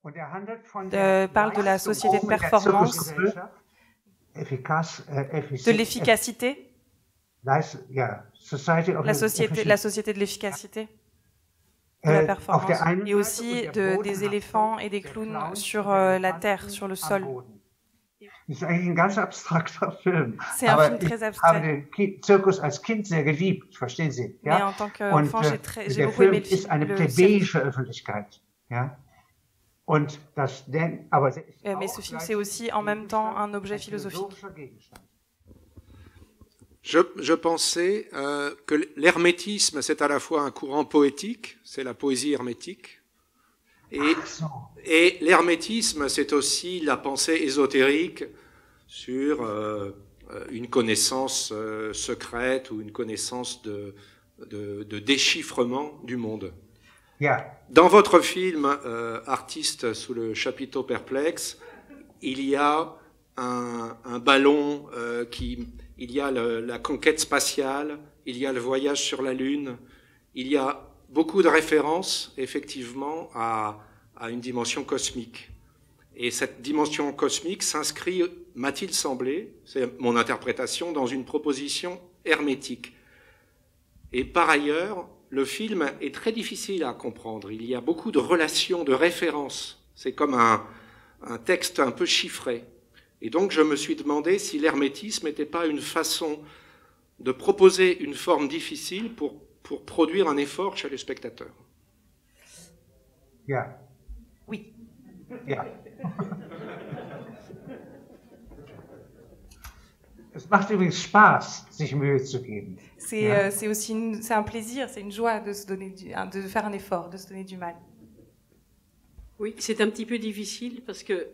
Parle de la société de performance, de l'efficacité, la société de l'efficacité, de la performance, et aussi des éléphants et des clowns sur la terre, sur le sol. C'est eigentlich ein ganz abstrakter Film. C'est un film très abstrait. Ich habe den Zirkus als Kind sehr geliebt, verstehen Sie? Ja? Mais en tant qu'enfant, j'ai beaucoup aimé le film. Ist eine plebejische Öffentlichkeit, ja. Und das, aber mais ce film, c'est aussi en même temps un objet philosophique. Je pensais que l'hermétisme, c'est à la fois un courant poétique, c'est la poésie hermétique, et l'hermétisme, c'est aussi la pensée ésotérique sur une connaissance secrète ou une connaissance de déchiffrement du monde. Yeah. Dans votre film Artiste sous le chapiteau perplexe, il y a un ballon il y a la conquête spatiale, il y a le voyage sur la Lune, il y a beaucoup de références, effectivement, à une dimension cosmique. Et cette dimension cosmique s'inscrit, m'a-t-il semblé, c'est mon interprétation, dans une proposition hermétique. Et par ailleurs, le film est très difficile à comprendre. Il y a beaucoup de relations, de références. C'est comme un texte un peu chiffré. Et donc, je me suis demandé si l'hermétisme n'était pas une façon de proposer une forme difficile pour produire un effort chez les spectateurs. Ja. Oui. Ja. Es macht übrigens Spaß, sich Mühe zu geben. C'est aussi c'est un plaisir, c'est une joie de de faire un effort, de se donner du mal. Oui, c'est un petit peu difficile parce que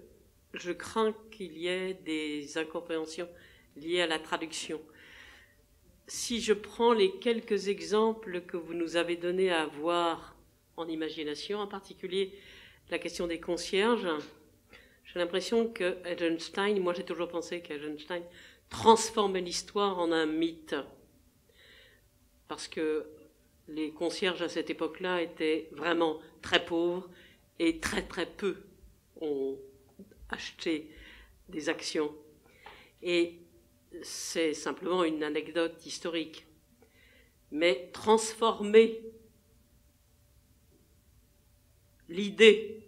je crains qu'il y ait des incompréhensions liées à la traduction. Si je prends les quelques exemples que vous nous avez donnés à voir en imagination, en particulier la question des concierges, j'ai l'impression que Eisenstein, moi j'ai toujours pensé qu'Eisenstein transforme l'histoire en un mythe. Parce que les concierges à cette époque-là étaient vraiment très pauvres et très très peu ont acheté des actions. Et c'est simplement une anecdote historique. Mais transformer l'idée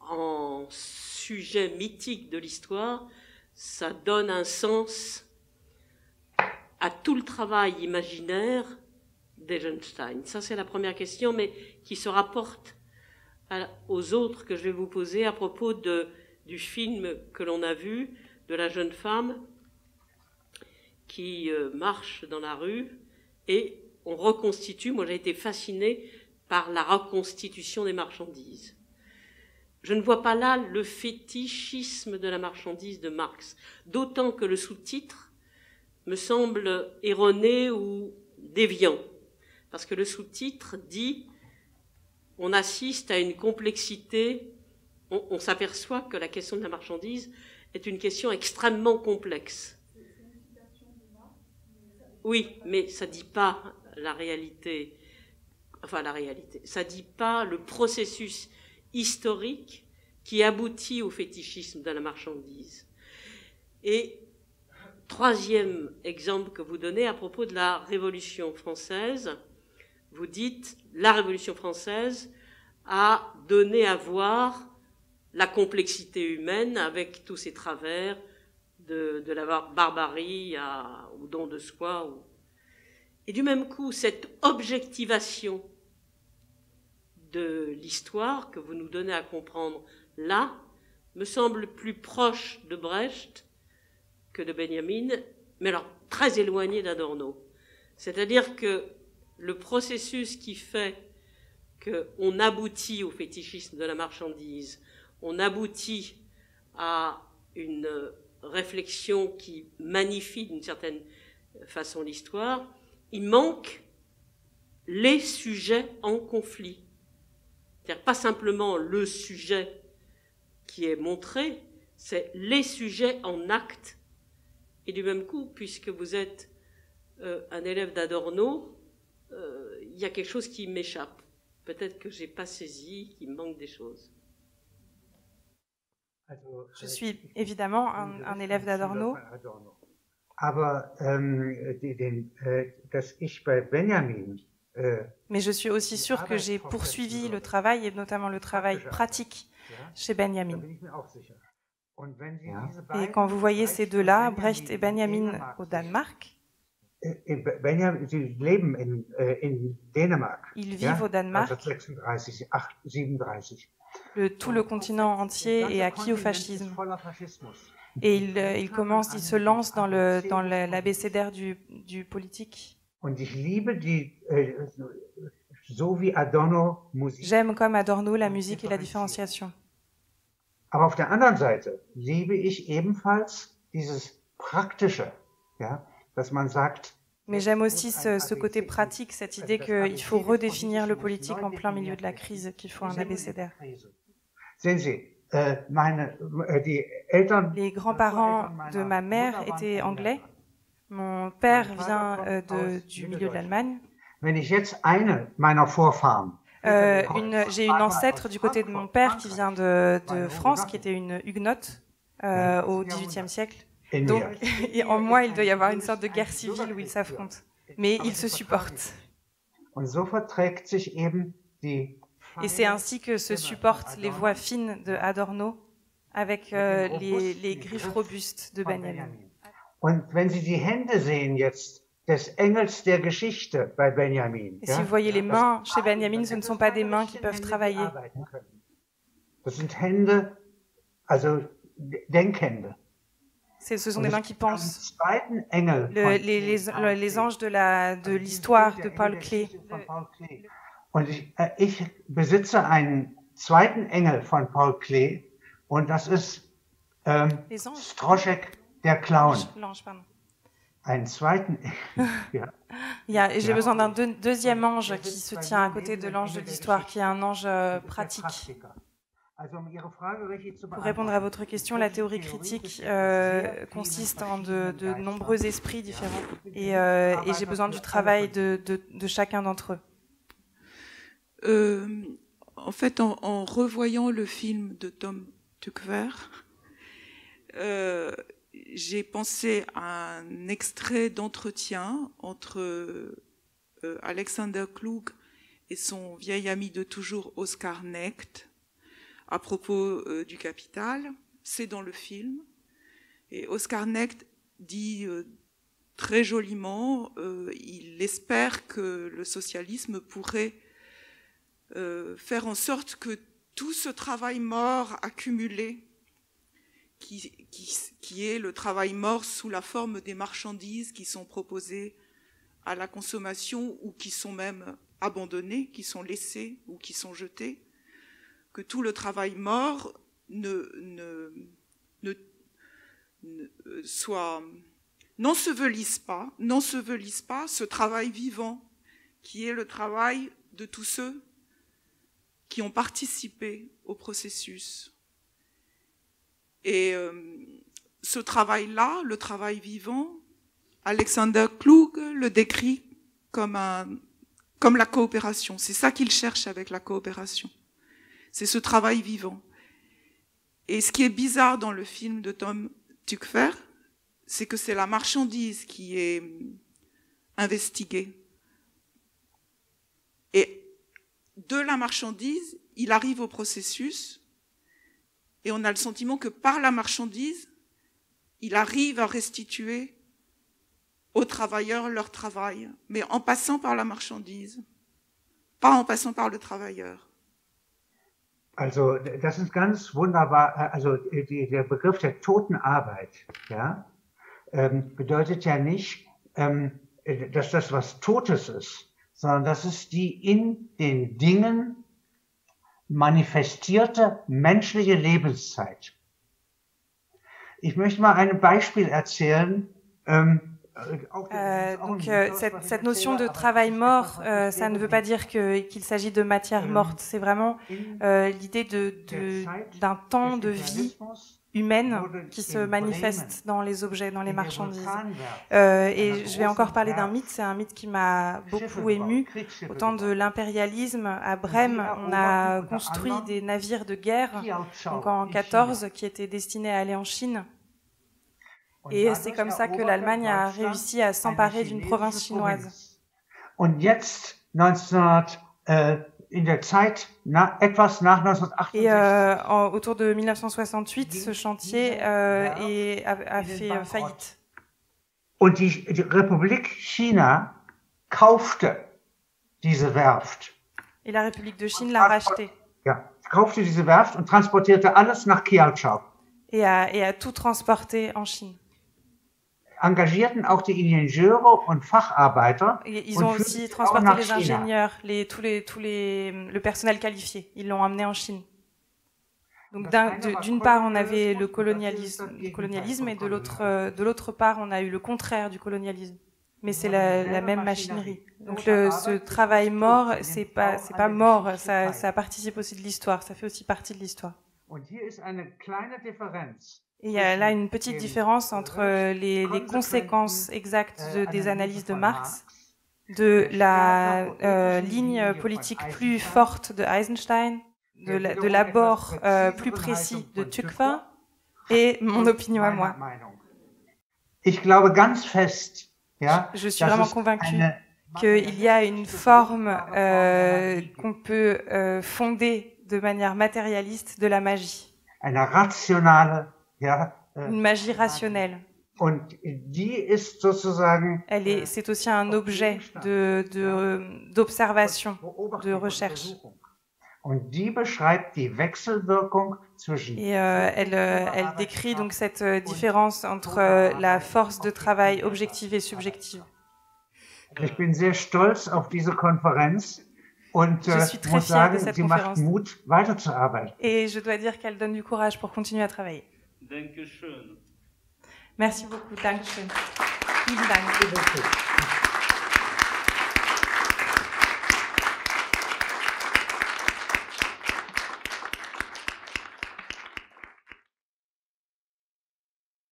en sujet mythique de l'histoire, ça donne un sens à tout le travail imaginaire d'Eisenstein. Ça, c'est la première question, mais qui se rapporte aux autres que je vais vous poser à propos du film que l'on a vu, de la jeune femme qui marche dans la rue et on reconstitue. Moi, j'ai été fascinée par la reconstitution des marchandises. Je ne vois pas là le fétichisme de la marchandise de Marx, d'autant que le sous-titre me semble erroné ou déviant, parce que le sous-titre dit on assiste à une complexité, on s'aperçoit que la question de la marchandise est une question extrêmement complexe. Oui, mais ça ne dit pas la réalité, ça ne dit pas le processus historique qui aboutit au fétichisme de la marchandise. Et troisième exemple que vous donnez à propos de la Révolution française, vous dites la Révolution française a donné à voir la complexité humaine avec tous ses travers, de la barbarie au don de soi. Et du même coup, cette objectivation de l'histoire que vous nous donnez à comprendre là me semble plus proche de Brecht que de Benjamin, mais alors très éloigné d'Adorno. C'est-à-dire que le processus qui fait qu'on aboutit au fétichisme de la marchandise, on aboutit à une réflexion qui magnifie d'une certaine façon l'histoire, il manque les sujets en conflit. C'est-à-dire pas simplement le sujet qui est montré, c'est les sujets en acte. Et du même coup, puisque vous êtes un élève d'Adorno, il y a quelque chose qui m'échappe. Peut-être que j'ai pas saisi, qu'il me manque des choses. Je suis évidemment un élève d'Adorno. Mais je suis aussi sûre que j'ai poursuivi le travail, et notamment le travail pratique chez Benjamin. Et quand vous voyez ces deux-là, Brecht et Benjamin au Danemark, ils vivent au Danemark. Tout le continent entier est acquis au fascisme. Et ils se lancent dans l'abécédaire du politique. J'aime comme Adorno la musique et la différenciation. Aber auf der anderen Seite liebe ich ebenfalls dieses Praktische, ja, dass man sagt. Mais j'aime aussi ce côté pratique, cette idée qu'il faut redéfinir le politique en plein milieu de la crise, qu'il faut un abécédaire. Les grands-parents de ma mère étaient anglais. Mon père vient du milieu de l'Allemagne. Wenn ich jetzt eine meiner Vorfahren j'ai une ancêtre du côté de mon père qui vient de France, qui était une huguenote au XVIIIe siècle. Donc, en moi, il doit y avoir une sorte de guerre civile où ils s'affrontent. Mais ils se supportent. Et c'est ainsi que se supportent les voix fines de Adorno avec les griffes robustes de Benjamin. Des Engels der Geschichte bei Benjamin. Et si vous voyez les mains chez Benjamin, ce ne sont pas des mains qui peuvent travailler. Das sind Hände, also Denkhände. Ce sont des mains qui pensent. Les anges de l'histoire de Paul Klee. Und ich besitze einen zweiten Engel von Paul Klee und das ist Stroszek der Clown. Einen zweiten Engel. Ja, j'ai besoin d'un deuxième ange qui se tient à côté de l'ange de l'histoire, qui est un ange pratique. Pour répondre à votre question, la théorie critique consiste en de nombreux esprits différents et j'ai besoin du travail de chacun d'entre eux. En fait, en revoyant le film de Tom Tykwer, j'ai pensé à un extrait d'entretien entre Alexander Klug et son vieil ami de toujours Oskar Necht à propos du Capital. C'est dans le film. Et Oskar Necht dit très joliment, il espère que le socialisme pourrait faire en sorte que tout ce travail mort accumulé, qui est le travail mort sous la forme des marchandises qui sont proposées à la consommation ou qui sont même abandonnées, qui sont laissées ou qui sont jetées, que tout le travail mort n'ensevelisse pas ce travail vivant qui est le travail de tous ceux qui ont participé au processus. Et ce travail-là, le travail vivant, Alexander Klug le décrit comme la coopération. C'est ça qu'il cherche avec la coopération. C'est ce travail vivant. Et ce qui est bizarre dans le film de Tom Tykwer, c'est que c'est la marchandise qui est investiguée. Et de la marchandise, il arrive au processus, et on a le sentiment que par la marchandise, il arrive à restituer aux travailleurs leur travail, mais en passant par la marchandise, pas en passant par le travailleur. Also, das ist ganz wunderbar, also der Begriff der toten Arbeit, ja, bedeutet ja nicht, dass das was Totes ist, sondern das ist die in den Dingen manifestierte menschliche Lebenszeit. Ich möchte mal ein Beispiel erzählen Cette notion de travail mort, ça ne veut pas dire qu'il s'agit de matière morte. C'est vraiment l'idée d'un temps de vie humaine qui se manifeste dans les objets, dans les marchandises. Et je vais encore parler d'un mythe, c'est un mythe qui m'a beaucoup ému. Au temps de l'impérialisme, à Brême, on a construit des navires de guerre, donc en 14, qui étaient destinés à aller en Chine. Et c'est comme ça que l'Allemagne a réussi à s'emparer d'une province chinoise. Et autour de 1968, ce chantier a fait faillite. Und die Republik China kaufte diese Werft. Et la République de Chine l'a racheté. Ja, kaufte diese Werft und transportierte alles nach Kiautschou. Et a tout transporté en Chine. Engagierten auch die Ingenieure und Facharbeiter. Ils ont aussi transporté les ingénieurs, le personnel qualifié. Ils l'ont emmené en Chine. Donc d'une part, on avait le colonialisme et de l'autre part, on a eu le contraire du colonialisme. Mais c'est la même machinerie. Donc ce travail mort, c'est pas mort, ça participe aussi de l'histoire, ça fait aussi partie de l'histoire. Et il y a là une petite différence entre les conséquences exactes des analyses de Marx, de la ligne politique plus forte de Eisenstein, de l'abord plus précis de Tückwer et mon opinion à moi. Ich glaube ganz fest, je suis vraiment convaincue qu'il y a une forme qu'on peut fonder de manière matérialiste de la magie. Une magie rationnelle. C'est aussi un objet d'observation, de recherche. Et elle décrit donc cette différence entre la force de travail objective et subjective. Je suis très fière de cette conférence. Et je dois dire qu'elle donne du courage pour continuer à travailler. Dankeschön. Merci beaucoup. Dankeschön. Vielen Dank.